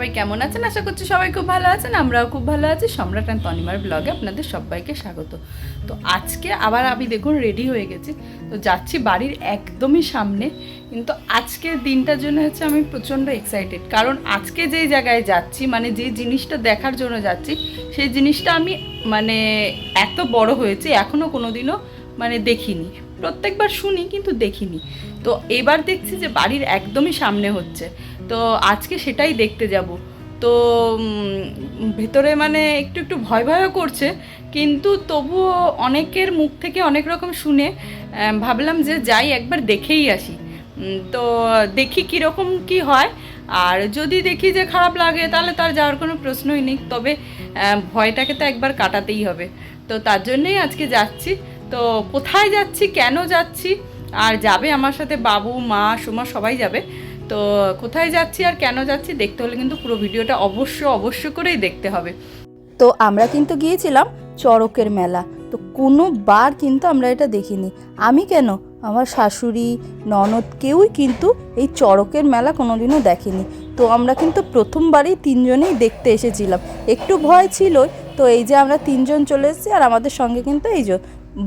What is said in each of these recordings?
সবাই কেমন আছেন? আশা করছি সবাই খুব ভালো আছেন, আমরাও খুব ভালো আছি। সম্রাট অ্যান্ড তনিমার ব্লগে আপনাদের সবাইকে স্বাগত। তো আজকে আবার আমি দেখুন রেডি হয়ে গেছি, তো যাচ্ছি বাড়ির একদমই সামনে। কিন্তু আজকের দিনটার জন্য হচ্ছে আমি প্রচণ্ড এক্সাইটেড, কারণ আজকে যেই জায়গায় যাচ্ছি, মানে যে জিনিসটা দেখার জন্য যাচ্ছি, সেই জিনিসটা আমি মানে এত বড় হয়েছে এখনও কোনো দিনও মানে দেখিনি। প্রত্যেকবার শুনি কিন্তু দেখিনি। তো এবার দেখছি যে বাড়ির একদমই সামনে হচ্ছে, তো আজকে সেটাই দেখতে যাব। তো ভেতরে মানে একটু একটু ভয় ভয়ও করছে, কিন্তু তবুও অনেকের মুখ থেকে অনেক রকম শুনে ভাবলাম যে যাই একবার দেখেই আসি। তো দেখি কীরকম কি হয়, আর যদি দেখি যে খারাপ লাগে তাহলে তার যাওয়ার কোনো প্রশ্নই নেই। তবে ভয়টাকে তো একবার কাটাতেই হবে, তো তার জন্যেই আজকে যাচ্ছি। তো কোথায় যাচ্ছি, কেন যাচ্ছি, আর যাবে আমার সাথে বাবু, মা, সোমা সবাই যাবে। তো কোথায় যাচ্ছি আর কেন যাচ্ছি দেখতে হলে কিন্তু পুরো ভিডিওটা অবশ্য করেই দেখতে হবে। তো আমরা কিন্তু গিয়েছিলাম চড়কের মেলা। তো কোনোবার কিন্তু আমরা এটা দেখিনি। আমি কেন, আমার শাশুড়ি, ননদ কেউই কিন্তু এই চড়কের মেলা কোনোদিনও দেখেনি। তো আমরা কিন্তু প্রথমবারই তিনজনেই দেখতে এসেছিলাম। একটু ভয় ছিল, তো এই যে আমরা তিনজন চলে এসেছি, আর আমাদের সঙ্গে কিন্তু এই যে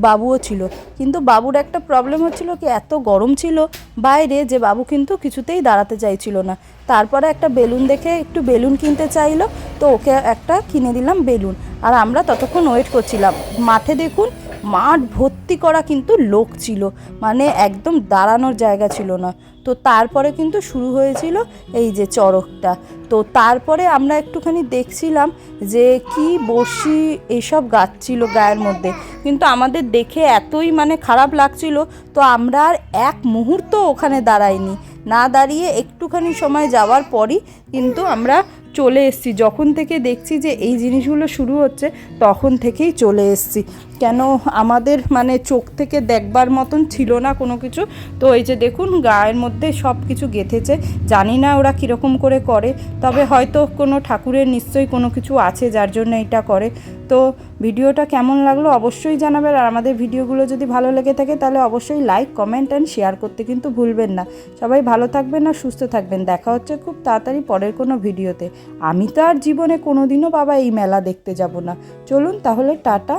বাবুও ছিল। কিন্তু বাবুর একটা প্রবলেম হচ্ছিল কি, এত গরম ছিল বাইরে যে বাবু কিন্তু কিছুতেই দাঁড়াতে চাইছিল না। তারপরে একটা বেলুন দেখে একটু বেলুন কিনতে চাইলো, তো ওকে একটা কিনে দিলাম বেলুন। আর আমরা ততক্ষণ ওয়েট করছিলাম। মাঠে দেখুন মাঠ ভর্তি করা কিন্তু লোক ছিল, মানে একদম দাঁড়ানোর জায়গা ছিল না। তো তারপরে কিন্তু শুরু হয়েছিল এই যে চড়কটা। তো তারপরে আমরা একটুখানি দেখছিলাম যে কি বড়শি এইসব গাচ্ছিল গায়ের মধ্যে, কিন্তু আমাদের দেখে এতই মানে খারাপ লাগছিল, তো আমরা আর এক মুহূর্ত ওখানে দাঁড়াইনি। না দাঁড়িয়ে একটুখানি সময় যাওয়ার পরই কিন্তু আমরা চলে এসেছি। যখন থেকে দেখছি যে এই জিনিসগুলো শুরু হচ্ছে তখন থেকেই চলে এসেছি। কেন, আমাদের মানে চোখ থেকে দেখবার মতন ছিল না কোনো কিছু। তো এই যে দেখুন গায়ের মধ্যে সব কিছু গেঁথেছে, জানি না ওরা কীরকম করে করে, তবে হয়তো কোনো ঠাকুরের নিশ্চয়ই কোনো কিছু আছে যার জন্য এটা করে। তো ভিডিওটা কেমন লাগলো অবশ্যই জানাবেন, আর আমাদের ভিডিওগুলো যদি ভালো লেগে থাকে তাহলে অবশ্যই লাইক, কমেন্ট অ্যান্ড শেয়ার করতে কিন্তু ভুলবেন না। সবাই ভালো থাকবেন আর সুস্থ থাকবেন। দেখা হচ্ছে খুব তাড়াতাড়ি পরের কোনো ভিডিওতে। আমি তো আর জীবনে কোনো দিনও বাবা এই মেলা দেখতে যাব না। চলুন তাহলে, টাটা।